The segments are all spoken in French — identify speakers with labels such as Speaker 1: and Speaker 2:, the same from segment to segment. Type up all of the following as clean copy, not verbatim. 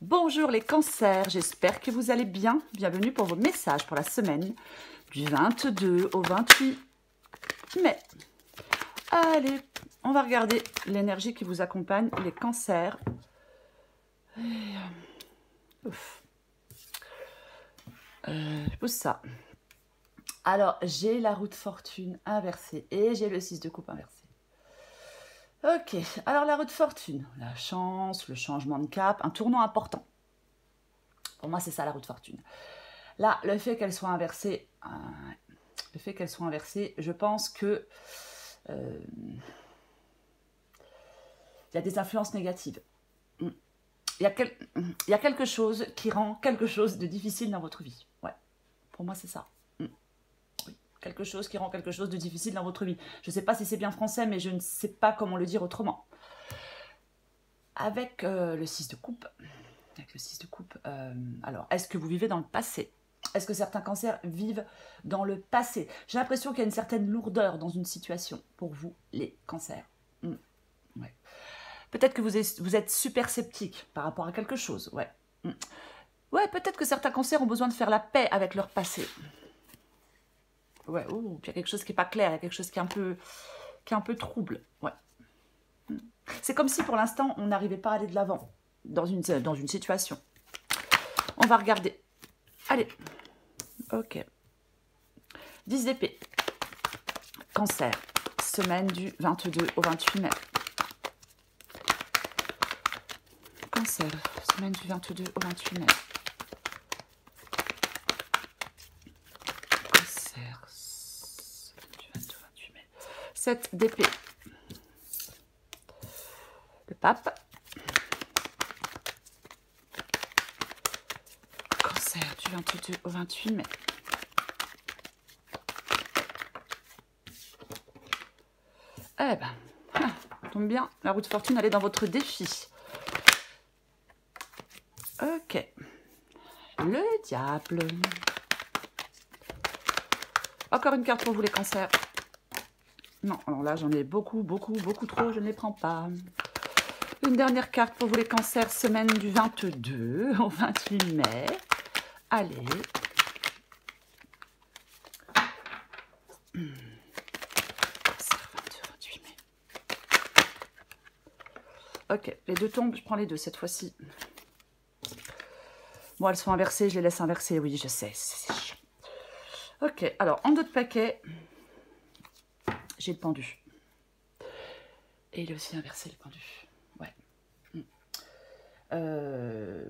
Speaker 1: Bonjour les cancers, j'espère que vous allez bien. Bienvenue pour vos messages pour la semaine du 22 au 28 mai. Allez, on va regarder l'énergie qui vous accompagne, les cancers. Je pose ça. Alors, j'ai la roue de fortune inversée et j'ai le 6 de coupe inversé. Ok, alors la roue de fortune, la chance, le changement de cap, un tournant important. Pour moi, c'est ça la roue de fortune. Là, le fait qu'elle soit inversée, je pense que il y a des influences négatives. Il y a quelque chose qui rend quelque chose de difficile dans votre vie. Ouais, pour moi, c'est ça. Oui. Quelque chose qui rend quelque chose de difficile dans votre vie. Je ne sais pas si c'est bien français, mais je ne sais pas comment le dire autrement. Avec le 6 de coupe, alors, est-ce que vous vivez dans le passé? Est-ce que certains cancers vivent dans le passé? J'ai l'impression qu'il y a une certaine lourdeur dans une situation pour vous, les cancers. Ouais. Peut-être que vous êtes super sceptique par rapport à quelque chose. Ouais, ouais, peut-être que certains cancers ont besoin de faire la paix avec leur passé. Ouais, il y a quelque chose qui n'est pas clair, il y a quelque chose qui est un peu trouble. Ouais. C'est comme si pour l'instant, on n'arrivait pas à aller de l'avant dans une situation. On va regarder. Allez. Ok. 10 d'épée. Cancer. Semaine du 22 au 28 mai. Cancer. Semaine du 22 au 28 mai. Cancer. Semaine du 22 au 28 mai. 7 d'épée. Le pape. Cancer du 22 au 28 mai. Eh ben, tombe bien, la roue de fortune, elle est dans votre défi. Ok. Le diable. Encore une carte pour vous, les cancers. Non, alors là, j'en ai beaucoup trop, je ne les prends pas. Une dernière carte pour vous, les cancers, semaine du 22 au 28 mai. Allez. Ok, les deux tombent, je prends les deux cette fois-ci. Bon, elles sont inversées, je les laisse inverser, oui, je sais, c'est chiant. Ok, alors, en dos de paquet, j'ai le pendu. Et il est aussi inversé, le pendu. Ouais.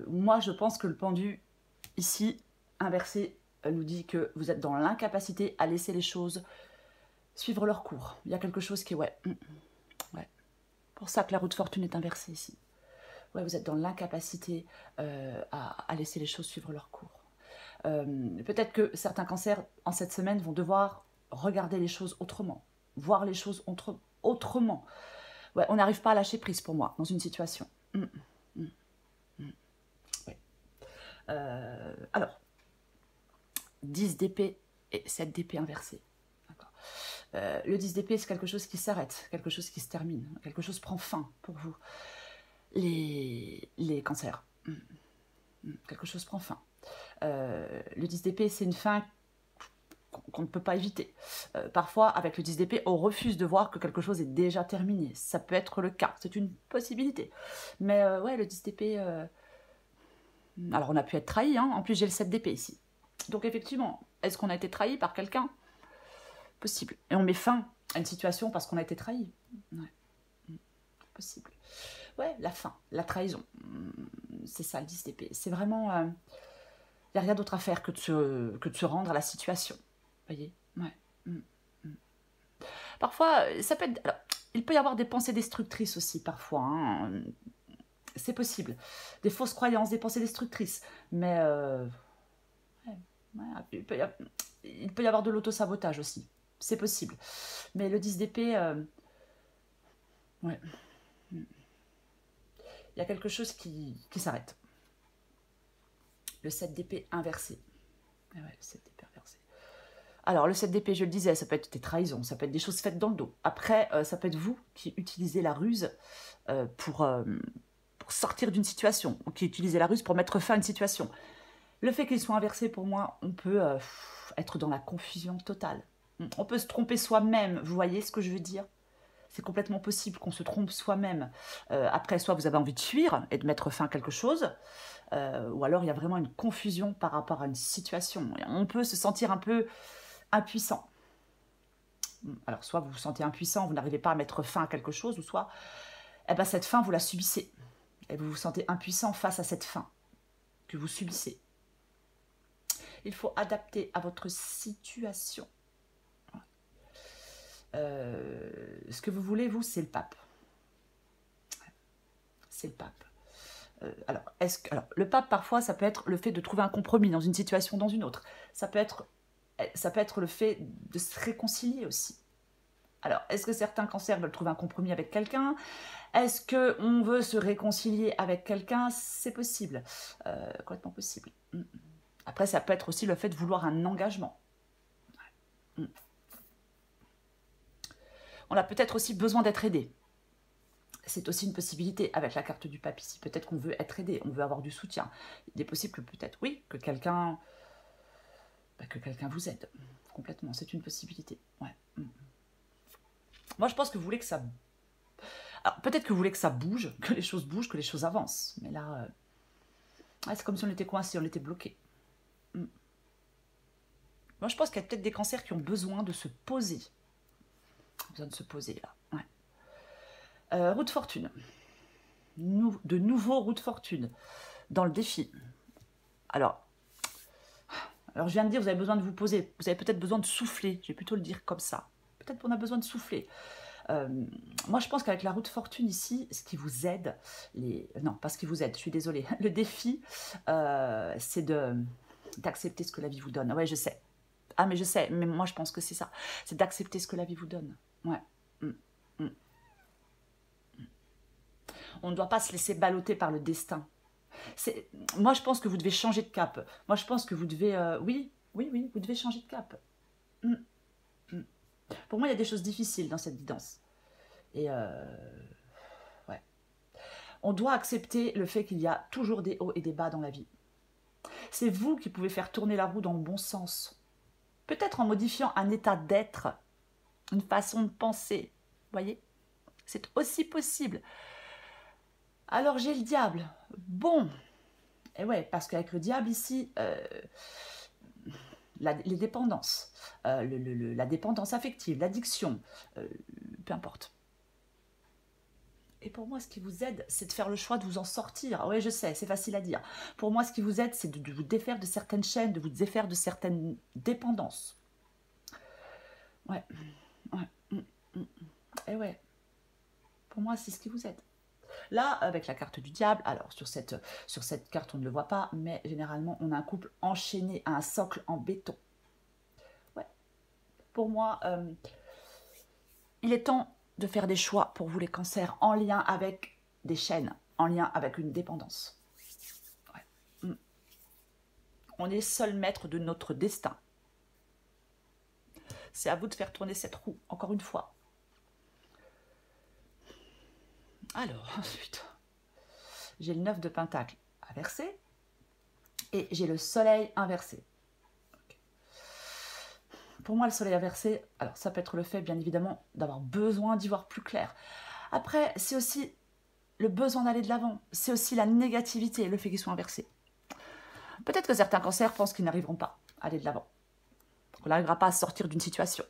Speaker 1: Moi, je pense que le pendu, ici, inversé, nous dit que vous êtes dans l'incapacité à laisser les choses suivre leur cours. Il y a quelque chose qui est... Ouais. Ouais. Pour ça que la roue de fortune est inversée ici. Ouais, vous êtes dans l'incapacité à laisser les choses suivre leur cours. Peut-être que certains cancers, en cette semaine, vont devoir regarder les choses autrement, voir les choses autrement. Ouais, on n'arrive pas à lâcher prise pour moi, dans une situation. Ouais. Alors, 10 d'épée et 7 d'épée inversée. Le 10 d'épée, c'est quelque chose qui s'arrête, quelque chose qui se termine, quelque chose prend fin pour vous. Les cancers. Quelque chose prend fin. Le 10 d'épée, c'est une fin qu'on ne peut pas éviter. Parfois, avec le 10 d'épée, on refuse de voir que quelque chose est déjà terminé. Ça peut être le cas, c'est une possibilité. Mais ouais, le 10 d'épée... Alors, on a pu être trahi, hein. En plus, j'ai le 7 d'épée ici. Donc, effectivement, est-ce qu'on a été trahi par quelqu'un? Possible. Et on met fin à une situation parce qu'on a été trahi. Ouais. Possible. Ouais, la fin, la trahison. C'est ça, le 10 d'épée. C'est vraiment... Il n'y a rien d'autre à faire que de se rendre à la situation. Vous voyez? Ouais. Parfois, ça peut être... Alors, il peut y avoir des pensées destructrices aussi, parfois. Hein. C'est possible. Des fausses croyances, des pensées destructrices. Mais... ouais, il peut y avoir de l'autosabotage aussi. C'est possible. Mais le 10 d'épée... ouais. Il y a quelque chose qui s'arrête. Le 7 d'épée inversé. Ah ouais, le 7 d'épée inversé. Alors, le 7 d'épée, je le disais, ça peut être des trahisons, ça peut être des choses faites dans le dos. Après, ça peut être vous qui utilisez la ruse pour pour sortir d'une situation, ou qui utilisait la ruse pour mettre fin à une situation. Le fait qu'il soit inversé, pour moi, on peut être dans la confusion totale. On peut se tromper soi-même, vous voyez ce que je veux dire? C'est complètement possible qu'on se trompe soi-même. Après, soit vous avez envie de fuir et de mettre fin à quelque chose, ou alors il y a vraiment une confusion par rapport à une situation. Et on peut se sentir un peu impuissant. Alors, soit vous vous sentez impuissant, vous n'arrivez pas à mettre fin à quelque chose, ou soit eh ben, cette fin, vous la subissez. Et vous vous sentez impuissant face à cette fin que vous subissez. Il faut adapter à votre situation. Ce que vous voulez, vous, c'est le pape. C'est le pape. Alors, le pape, parfois, ça peut être le fait de trouver un compromis dans une situation, dans une autre. Ça peut être le fait de se réconcilier aussi. Alors, est-ce que certains cancers veulent trouver un compromis avec quelqu'un? Est-ce qu'on veut se réconcilier avec quelqu'un? C'est possible. Complètement possible. Après, ça peut être aussi le fait de vouloir un engagement. On a peut-être aussi besoin d'être aidé. C'est aussi une possibilité avec la carte du pape ici. Peut-être qu'on veut être aidé, on veut avoir du soutien. Il est possible que peut-être, oui, que quelqu'un vous aide. Complètement, c'est une possibilité. Ouais. Moi, je pense que vous voulez que ça... Alors, peut-être que vous voulez que ça bouge, que les choses bougent, que les choses avancent. Mais là, c'est comme si on était coincé, on était bloqué. Moi, je pense qu'il y a peut-être des cancers qui ont besoin de se poser. Besoin de se poser, là. Ouais. Roue de fortune. De nouveaux roues de fortune dans le défi. Alors, je viens de dire, vous avez besoin de vous poser. Vous avez peut-être besoin de souffler. Je vais plutôt le dire comme ça. Peut-être qu'on a besoin de souffler. Moi, je pense qu'avec la roue de fortune ici, ce qui vous aide, non, pas ce qui vous aide, je suis désolée. Le défi, c'est d'accepter ce que la vie vous donne. Ouais, je sais. Ah, mais je sais, mais moi, je pense que c'est ça. C'est d'accepter ce que la vie vous donne. Ouais. On ne doit pas se laisser balloter par le destin. Moi, je pense que vous devez changer de cap. Moi, je pense que vous devez... oui, vous devez changer de cap. Pour moi, il y a des choses difficiles dans cette guidance. Et ouais. On doit accepter le fait qu'il y a toujours des hauts et des bas dans la vie. C'est vous qui pouvez faire tourner la roue dans le bon sens. Peut-être en modifiant un état d'être, une façon de penser. Vous voyez? C'est aussi possible. Alors, j'ai le diable. Bon. Et ouais, parce qu'avec le diable ici... les dépendances, la dépendance affective, l'addiction, peu importe. Et pour moi, ce qui vous aide, c'est de faire le choix de vous en sortir. Oui, je sais, c'est facile à dire. Pour moi, ce qui vous aide, c'est de vous défaire de certaines chaînes, de vous défaire de certaines dépendances. Ouais. Et ouais. Pour moi, c'est ce qui vous aide. Là, avec la carte du diable, alors sur cette carte, on ne le voit pas, mais généralement, on a un couple enchaîné à un socle en béton. Ouais. Pour moi, il est temps de faire des choix pour vous les cancers en lien avec des chaînes, en lien avec une dépendance. Ouais. On est seul maître de notre destin. C'est à vous de faire tourner cette roue, encore une fois. Alors, ensuite, j'ai le 9 de Pentacle inversé et j'ai le Soleil inversé. Okay. Pour moi, le Soleil inversé, alors ça peut être le fait, bien évidemment, d'avoir besoin d'y voir plus clair. Après, c'est aussi le besoin d'aller de l'avant. C'est aussi la négativité, le fait qu'ils soient inversés. Peut-être que certains cancers pensent qu'ils n'arriveront pas à aller de l'avant. On n'arrivera pas à sortir d'une situation.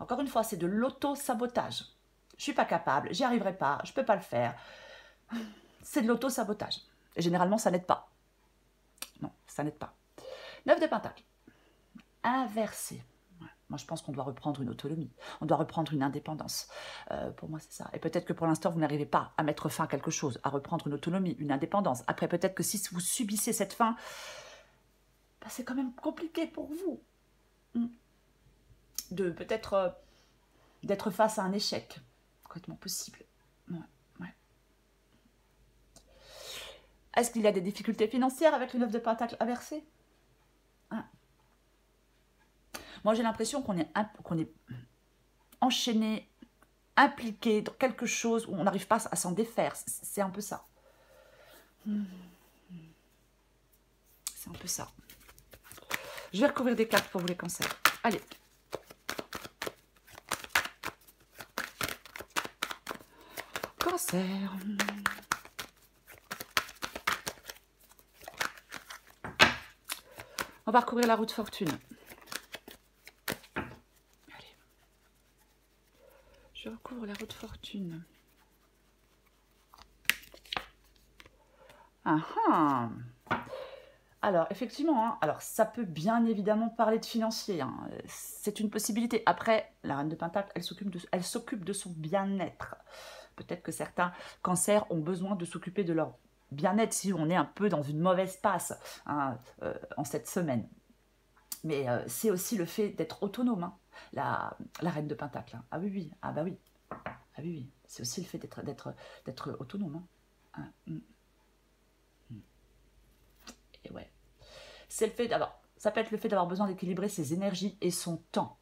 Speaker 1: Encore une fois, c'est de l'auto-sabotage. Je ne suis pas capable, j'y arriverai pas, je ne peux pas le faire. C'est de l'auto-sabotage. Et généralement, ça n'aide pas. Non, ça n'aide pas. 9 de Pentacle. Inversé. Ouais. Moi, je pense qu'on doit reprendre une autonomie. On doit reprendre une indépendance. Pour moi, c'est ça. Et peut-être que pour l'instant, vous n'arrivez pas à mettre fin à quelque chose, à reprendre une autonomie, une indépendance. Après, peut-être que si vous subissez cette fin, bah, c'est quand même compliqué pour vous. De peut-être d'être face à un échec. Complètement possible. Ouais. Est-ce qu'il y a des difficultés financières avec le 9 de Pentacle inversé? Moi, j'ai l'impression qu'on est enchaîné, impliqué dans quelque chose où on n'arrive pas à s'en défaire. C'est un peu ça. C'est un peu ça. Je vais recouvrir des cartes pour vous les cancers. Allez. Cancer. On va recouvrir la roue de fortune. Allez. Je recouvre la roue de fortune. Ah ah. Alors, effectivement, hein, alors ça peut bien évidemment parler de financier. Hein, c'est une possibilité. Après, la reine de Pentacle, elle s'occupe de son bien-être. Peut-être que certains cancers ont besoin de s'occuper de leur bien-être si on est un peu dans une mauvaise passe hein, en cette semaine. Mais c'est aussi le fait d'être autonome, hein, la reine de Pentacle. Hein. Ah oui, oui, ah bah oui. Ah oui, oui. C'est aussi le fait d'être autonome. Hein. Et ouais. C'est le fait d'avoir, ça peut être le fait d'avoir besoin d'équilibrer ses énergies et son temps.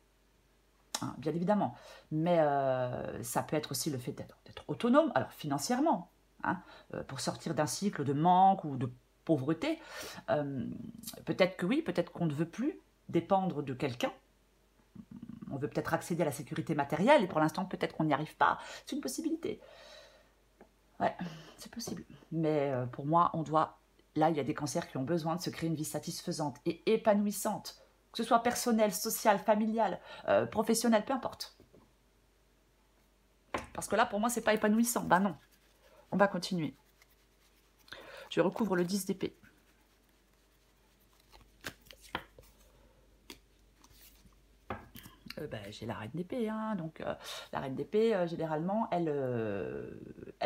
Speaker 1: Hein, bien évidemment. Mais ça peut être aussi le fait d'être autonome, alors financièrement, hein, pour sortir d'un cycle de manque ou de pauvreté. Peut-être que oui, peut-être qu'on ne veut plus dépendre de quelqu'un. On veut peut-être accéder à la sécurité matérielle et pour l'instant, peut-être qu'on n'y arrive pas. C'est une possibilité. Ouais, c'est possible. Mais pour moi, on doit... Là, il y a des cancers qui ont besoin de se créer une vie satisfaisante et épanouissante. Que ce soit personnel, social, familial, professionnel, peu importe. Parce que là, pour moi, c'est pas épanouissant. Ben non. On va continuer. Je recouvre le 10 d'épée. J'ai la reine d'épée. Hein, donc, la reine d'épée, généralement, elle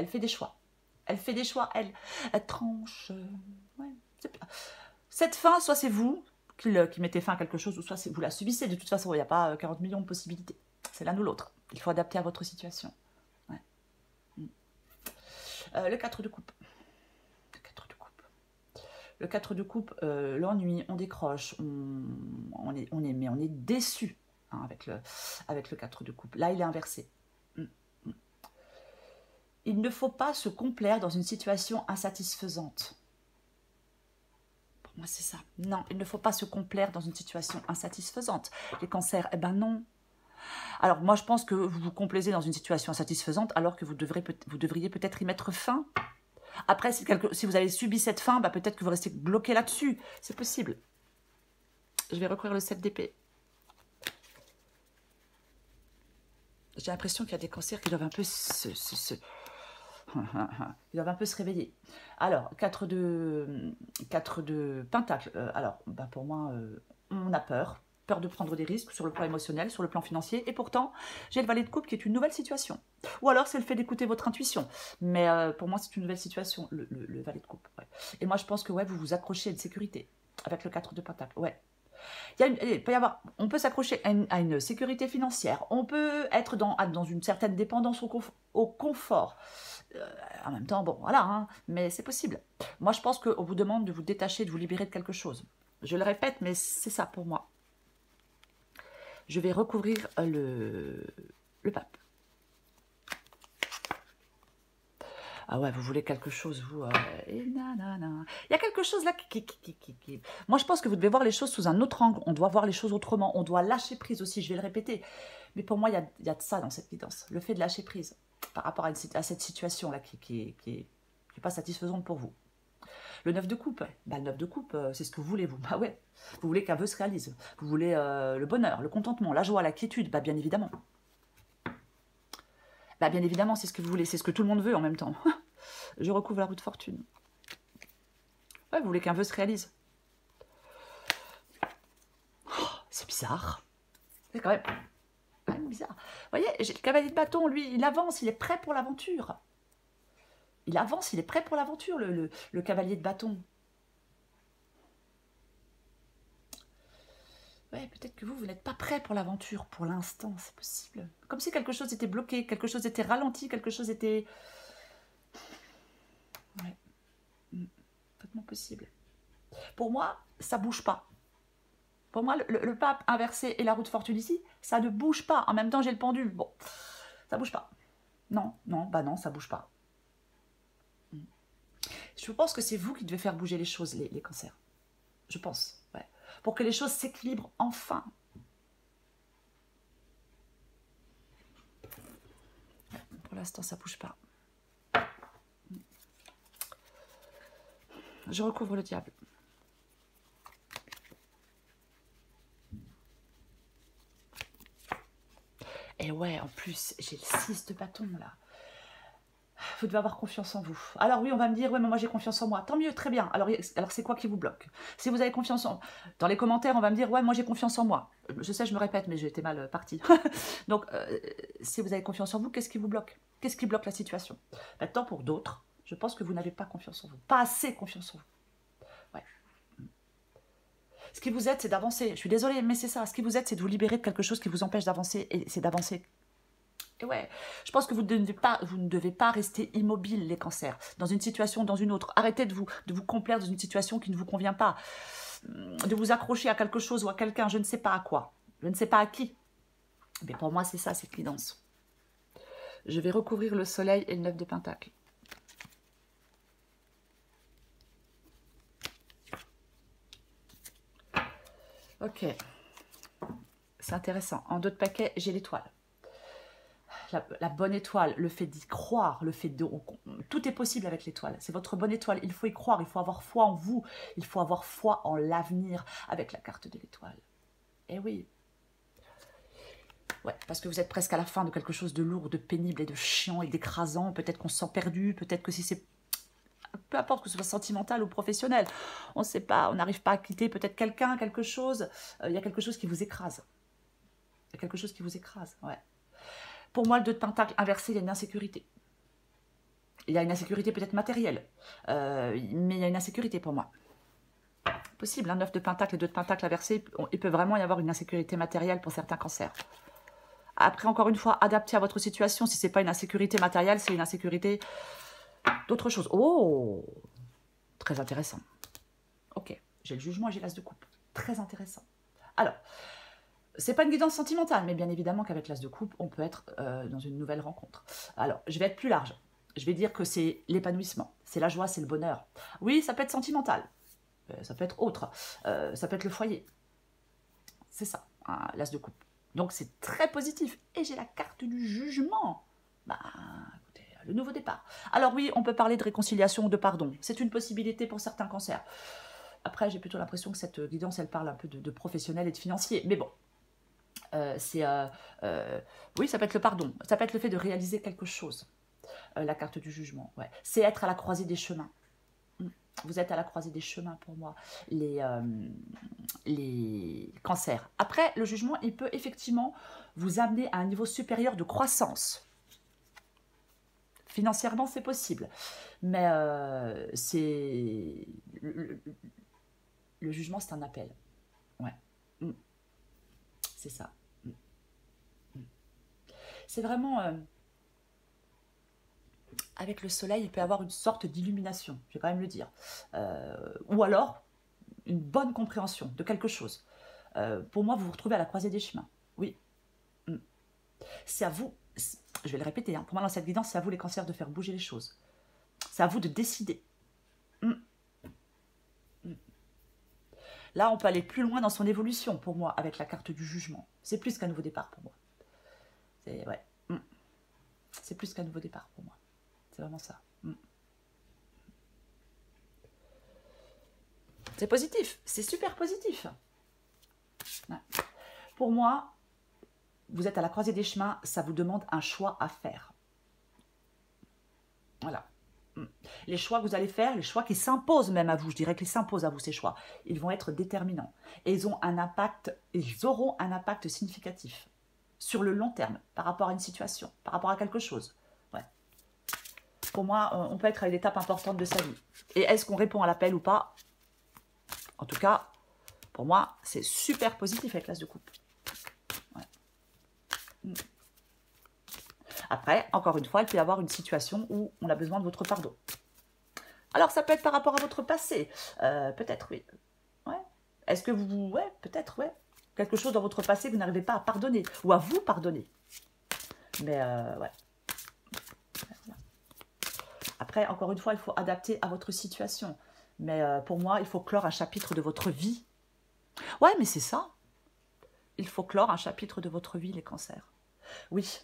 Speaker 1: fait des choix. Elle fait des choix. Elle tranche. Ouais, cette fin, soit c'est vous qui mettez fin à quelque chose, ou soit vous la subissez. De toute façon, il n'y a pas 40 millions de possibilités. C'est l'un ou l'autre. Il faut adapter à votre situation. Ouais. Le 4 de coupe. Le 4 de coupe, l'ennui, on décroche, on est déçu hein, avec le 4 de coupe. Là, il est inversé. Il ne faut pas se complaire dans une situation insatisfaisante. Pour moi, c'est ça. Non, il ne faut pas se complaire dans une situation insatisfaisante. Les cancers, eh ben non. Alors, moi, je pense que vous vous complaisez dans une situation insatisfaisante alors que vous devriez peut-être y mettre fin. Après, si vous avez subi cette fin, bah, peut-être que vous restez bloqué là-dessus. C'est possible. Je vais recouvrir le 7 d'épée. J'ai l'impression qu'il y a des cancers qui doivent un peu ils doivent un peu se réveiller. Alors, 4 de Pentacle. Alors, bah, pour moi, on a peur de prendre des risques sur le plan émotionnel, sur le plan financier. Et pourtant, j'ai le valet de coupe qui est une nouvelle situation. Ou alors, c'est le fait d'écouter votre intuition. Mais pour moi, c'est une nouvelle situation, le valet de coupe. Ouais. Et moi, je pense que ouais, vous vous accrochez à une sécurité avec le 4 de Pentacle. Ouais. On peut s'accrocher à une sécurité financière. On peut être dans une certaine dépendance au confort. En même temps, bon, voilà, hein, mais c'est possible. Moi, je pense qu'on vous demande de vous détacher, de vous libérer de quelque chose. Je le répète, mais c'est ça pour moi. Je vais recouvrir le pape. Ah ouais, vous voulez quelque chose, vous. Et nanana. Il y a quelque chose là qui... Moi, je pense que vous devez voir les choses sous un autre angle. On doit voir les choses autrement. On doit lâcher prise aussi, je vais le répéter. Mais pour moi, il y a de ça dans cette guidance. Le fait de lâcher prise par rapport à cette situation-là qui est pas satisfaisante pour vous. Le 9 de coupe, bah, le 9 de coupe, c'est ce que vous voulez, vous. Bah ouais, vous voulez qu'un vœu se réalise. Vous voulez le bonheur, le contentement, la joie, la quiétude, bah bien évidemment. Bah bien évidemment, c'est ce que vous voulez, c'est ce que tout le monde veut en même temps. Je recouvre la roue de fortune. Ouais, vous voulez qu'un vœu se réalise. Oh, c'est bizarre. C'est quand même bizarre. Vous voyez, le cavalier de bâton, lui, il avance, il est prêt pour l'aventure. Il avance, il est prêt pour l'aventure, le cavalier de bâton. Ouais, peut-être que vous n'êtes pas prêt pour l'aventure pour l'instant, c'est possible. Comme si quelque chose était bloqué, quelque chose était ralenti, quelque chose était... Ouais, complètement possible. Pour moi, ça bouge pas. Pour moi, pape inversé et la roue de fortune ici, ça ne bouge pas. En même temps, j'ai le pendule. Bon, ça bouge pas. Non, non, bah non, ça bouge pas. Je pense que c'est vous qui devez faire bouger les choses, les cancers. Je pense, ouais. Pour que les choses s'équilibrent enfin. Pour l'instant, ça bouge pas. Je recouvre le diable. Et ouais, en plus, j'ai le 6 de bâton, là. Vous devez avoir confiance en vous. Alors oui, on va me dire, ouais, mais moi j'ai confiance en moi. Tant mieux, très bien. Alors c'est quoi qui vous bloque? Si vous avez confiance en... Dans les commentaires, on va me dire, ouais, moi j'ai confiance en moi. Je sais, je me répète, mais j'ai été mal partie. Donc, si vous avez confiance en vous, qu'est-ce qui vous bloque? Qu'est-ce qui bloque la situation? Maintenant, pour d'autres, je pense que vous n'avez pas confiance en vous. Pas assez confiance en vous. Ouais. Ce qui vous aide, c'est d'avancer. Je suis désolée, mais c'est ça. Ce qui vous aide, c'est de vous libérer de quelque chose qui vous empêche d'avancer. Et c'est d'avancer. Et ouais, je pense que vous ne devez pas rester immobile, les cancers, dans une situation ou dans une autre. Arrêtez de vous complaire dans une situation qui ne vous convient pas. De vous accrocher à quelque chose ou à quelqu'un, je ne sais pas à quoi. Je ne sais pas à qui. Mais pour moi, c'est ça, cette guidance. Je vais recouvrir le soleil et le 9 de Pentacle. Ok. C'est intéressant. En dos de paquet, j'ai l'étoile. La bonne étoile, le fait d'y croire, le fait de... Tout est possible avec l'étoile. C'est votre bonne étoile. Il faut y croire, il faut avoir foi en vous. Il faut avoir foi en l'avenir avec la carte de l'étoile. Eh oui. Ouais, parce que vous êtes presque à la fin de quelque chose de lourd, de pénible et de chiant et d'écrasant. Peut-être qu'on se sent perdu, peut-être que si c'est... Peu importe que ce soit sentimental ou professionnel, on ne sait pas, on n'arrive pas à quitter peut-être quelqu'un, quelque chose. Il y a quelque chose qui vous écrase. Il y a quelque chose qui vous écrase, ouais. Pour moi, le 2 de Pentacle inversé, il y a une insécurité. Il y a une insécurité peut-être matérielle, mais il y a une insécurité pour moi. Possible, hein, 9 de Pentacle et 2 de Pentacle inversé, il peut vraiment y avoir une insécurité matérielle pour certains cancers. Après, encore une fois, adapté à votre situation. Si ce n'est pas une insécurité matérielle, c'est une insécurité d'autre chose. Oh, très intéressant. Ok, j'ai le jugement et j'ai l'as de coupe. Très intéressant. Alors, c'est pas une guidance sentimentale, mais bien évidemment qu'avec l'as de coupe, on peut être dans une nouvelle rencontre. Alors, je vais être plus large. Je vais dire que c'est l'épanouissement, c'est la joie, c'est le bonheur. Oui, ça peut être sentimental, ça peut être autre, ça peut être le foyer. C'est ça, hein, l'as de coupe. Donc c'est très positif. Et j'ai la carte du jugement. Bah, écoutez, le nouveau départ. Alors oui, on peut parler de réconciliation ou de pardon. C'est une possibilité pour certains cancers. Après, j'ai plutôt l'impression que cette guidance, elle parle un peu de professionnel et de financier. Mais bon, oui, ça peut être le pardon. Ça peut être le fait de réaliser quelque chose. La carte du jugement, ouais. C'est être à la croisée des chemins. Vous êtes à la croisée des chemins pour moi, les cancers. Après, le jugement, il peut effectivement vous amener à un niveau supérieur de croissance. Financièrement, c'est possible. Mais c'est... Le jugement, c'est un appel. Ouais. C'est ça. C'est vraiment... avec le soleil, il peut y avoir une sorte d'illumination, je vais quand même le dire. Ou alors, une bonne compréhension de quelque chose. Pour moi, vous vous retrouvez à la croisée des chemins. Oui. C'est à vous, je vais le répéter, hein, pour moi, dans cette guidance, c'est à vous, les cancers, de faire bouger les choses. C'est à vous de décider. Là, on peut aller plus loin dans son évolution, pour moi, avec la carte du jugement. C'est plus qu'un nouveau départ, pour moi. C'est ouais. C'est plus qu'un nouveau départ, pour moi. C'est vraiment ça. C'est positif, c'est super positif. Ouais. Pour moi, vous êtes à la croisée des chemins, ça vous demande un choix à faire. Voilà. Les choix que vous allez faire, les choix qui s'imposent même à vous, je dirais qu'ils s'imposent à vous, ces choix, ils vont être déterminants. Et ils auront un impact significatif sur le long terme, par rapport à une situation, par rapport à quelque chose. Ouais. Pour moi, on peut être à une étape importante de sa vie. Et est-ce qu'on répond à l'appel ou pas? En tout cas, pour moi, c'est super positif avec l'as de coupe. Ouais. Après, encore une fois, il peut y avoir une situation où on a besoin de votre pardon. Alors, ça peut être par rapport à votre passé. Peut-être, oui. Ouais. Est-ce que vous... Ouais, peut-être, ouais. Quelque chose dans votre passé que vous n'arrivez pas à pardonner. Ou à vous pardonner. Mais, ouais. Après, encore une fois, il faut adapter à votre situation. Mais pour moi, il faut clore un chapitre de votre vie. Ouais, mais c'est ça. Il faut clore un chapitre de votre vie, les cancers. Oui.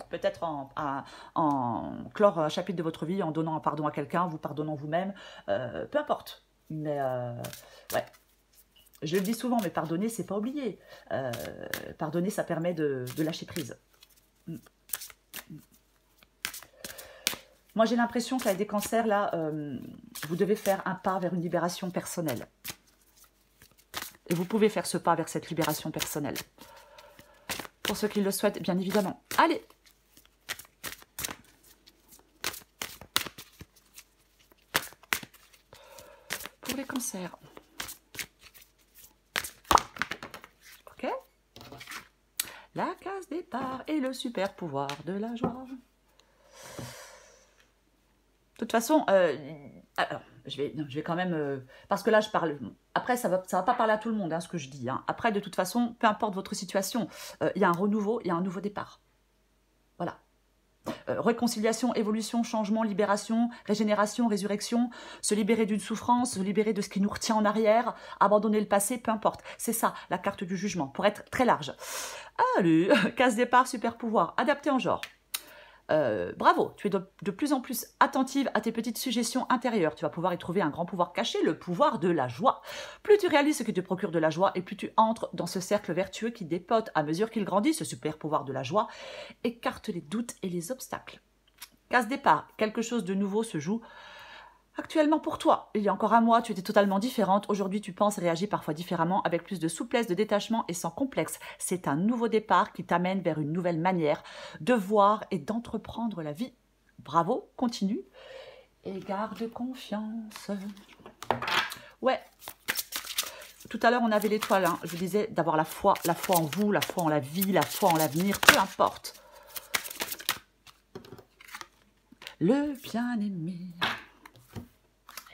Speaker 1: Peut-être en clore un chapitre de votre vie en donnant un pardon à quelqu'un, vous pardonnant vous-même, peu importe. Mais ouais, je le dis souvent, mais pardonner, c'est pas oublier. Pardonner, ça permet de lâcher prise. Moi, j'ai l'impression qu'avec des cancers, là, vous devez faire un pas vers une libération personnelle. Et vous pouvez faire ce pas vers cette libération personnelle. Pour ceux qui le souhaitent, bien évidemment. Allez! Pour les cancers. Ok? La case départ et le super pouvoir de la joie. De toute façon, alors, je vais quand même... parce que là, je parle... Après, ça va pas parler à tout le monde, hein, ce que je dis. Hein. Après, de toute façon, peu importe votre situation, il y a un renouveau, il y a un nouveau départ. Voilà. Réconciliation, évolution, changement, libération, régénération, résurrection, se libérer d'une souffrance, se libérer de ce qui nous retient en arrière, abandonner le passé, peu importe. C'est ça, la carte du jugement, pour être très large. Allez, case départ, super pouvoir, adapté en genre. Bravo, tu es de plus en plus attentive à tes petites suggestions intérieures. Tu vas pouvoir y trouver un grand pouvoir caché, le pouvoir de la joie. Plus tu réalises ce qui te procure de la joie et plus tu entres dans ce cercle vertueux qui dépote à mesure qu'il grandit. Ce super pouvoir de la joie écarte les doutes et les obstacles. Case départ, quelque chose de nouveau se joue actuellement pour toi. Il y a encore un mois, tu étais totalement différente. Aujourd'hui, tu penses et réagis parfois différemment, avec plus de souplesse, de détachement et sans complexe. C'est un nouveau départ qui t'amène vers une nouvelle manière de voir et d'entreprendre la vie. Bravo, continue. Et garde confiance. Ouais. Tout à l'heure, on avait l'étoile. Hein. Je vous disais d'avoir la foi en vous, la foi en la vie, la foi en l'avenir, peu importe. Le bien-aimé.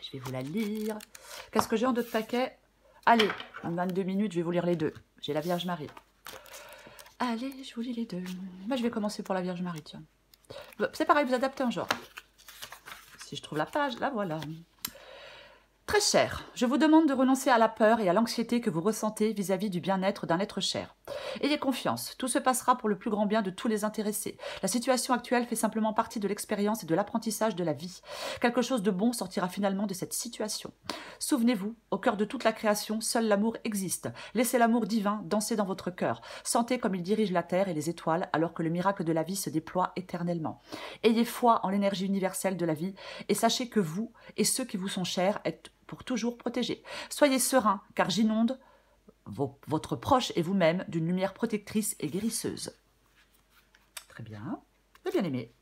Speaker 1: Je vais vous la lire. Qu'est-ce que j'ai en d'autres paquets? Allez, en 22 minutes, je vais vous lire les deux. J'ai la Vierge Marie. Allez, je vous lis les deux. Moi, je vais commencer pour la Vierge Marie, tiens. C'est pareil, vous adaptez en genre. Si je trouve la page, la voilà. Très cher, je vous demande de renoncer à la peur et à l'anxiété que vous ressentez vis-à-vis du bien-être d'un être cher. Ayez confiance, tout se passera pour le plus grand bien de tous les intéressés. La situation actuelle fait simplement partie de l'expérience et de l'apprentissage de la vie. Quelque chose de bon sortira finalement de cette situation. Souvenez-vous, au cœur de toute la création, seul l'amour existe. Laissez l'amour divin danser dans votre cœur. Sentez comme il dirige la terre et les étoiles alors que le miracle de la vie se déploie éternellement. Ayez foi en l'énergie universelle de la vie et sachez que vous et ceux qui vous sont chers êtes pour toujours protégés. Soyez sereins, car j'inonde votre proche et vous-même d'une lumière protectrice et guérisseuse. Très bien. Le bien-aimé.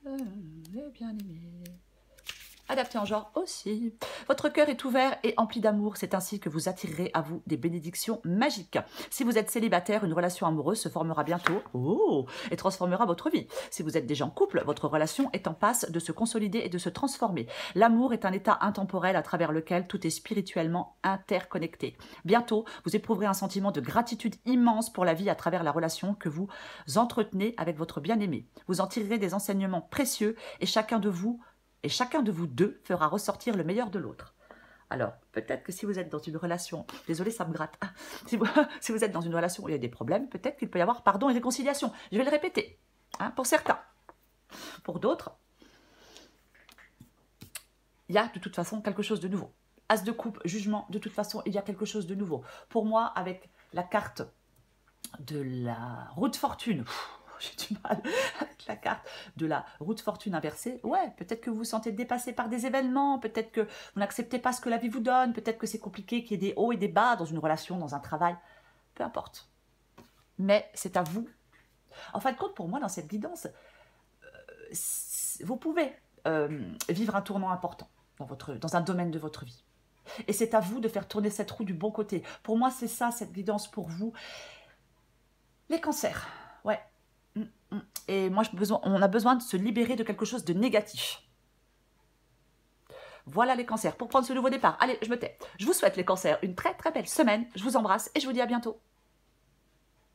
Speaker 1: Le bien-aimé. Le bien-aimé. Adapté en genre aussi. Votre cœur est ouvert et empli d'amour. C'est ainsi que vous attirerez à vous des bénédictions magiques. Si vous êtes célibataire, une relation amoureuse se formera bientôt et transformera votre vie. Si vous êtes déjà en couple, votre relation est en passe de se consolider et de se transformer. L'amour est un état intemporel à travers lequel tout est spirituellement interconnecté. Bientôt, vous éprouverez un sentiment de gratitude immense pour la vie à travers la relation que vous entretenez avec votre bien-aimé. Vous en tirerez des enseignements précieux et chacun de vous deux fera ressortir le meilleur de l'autre. Alors, peut-être que si vous êtes dans une relation... Désolée, ça me gratte. Si vous êtes dans une relation où il y a des problèmes, peut-être qu'il peut y avoir pardon et réconciliation. Je vais le répéter, hein, pour certains. Pour d'autres, il y a de toute façon quelque chose de nouveau. As de coupe, jugement, de toute façon, il y a quelque chose de nouveau. Pour moi, avec la carte de la roue de fortune... J'ai du mal avec la carte de la roue de fortune inversée. Ouais, peut-être que vous vous sentez dépassé par des événements, peut-être que vous n'acceptez pas ce que la vie vous donne, peut-être que c'est compliqué, qu'il y ait des hauts et des bas dans une relation, dans un travail. Peu importe. Mais c'est à vous. En fin de compte, pour moi, dans cette guidance, vous pouvez vivre un tournant important dans un domaine de votre vie. Et c'est à vous de faire tourner cette roue du bon côté. Pour moi, c'est ça, cette guidance pour vous. Les cancers, ouais. Et moi, on a besoin de se libérer de quelque chose de négatif. Voilà les cancers. Pour prendre ce nouveau départ, allez, je me tais. Je vous souhaite les cancers une très très belle semaine. Je vous embrasse et je vous dis à bientôt.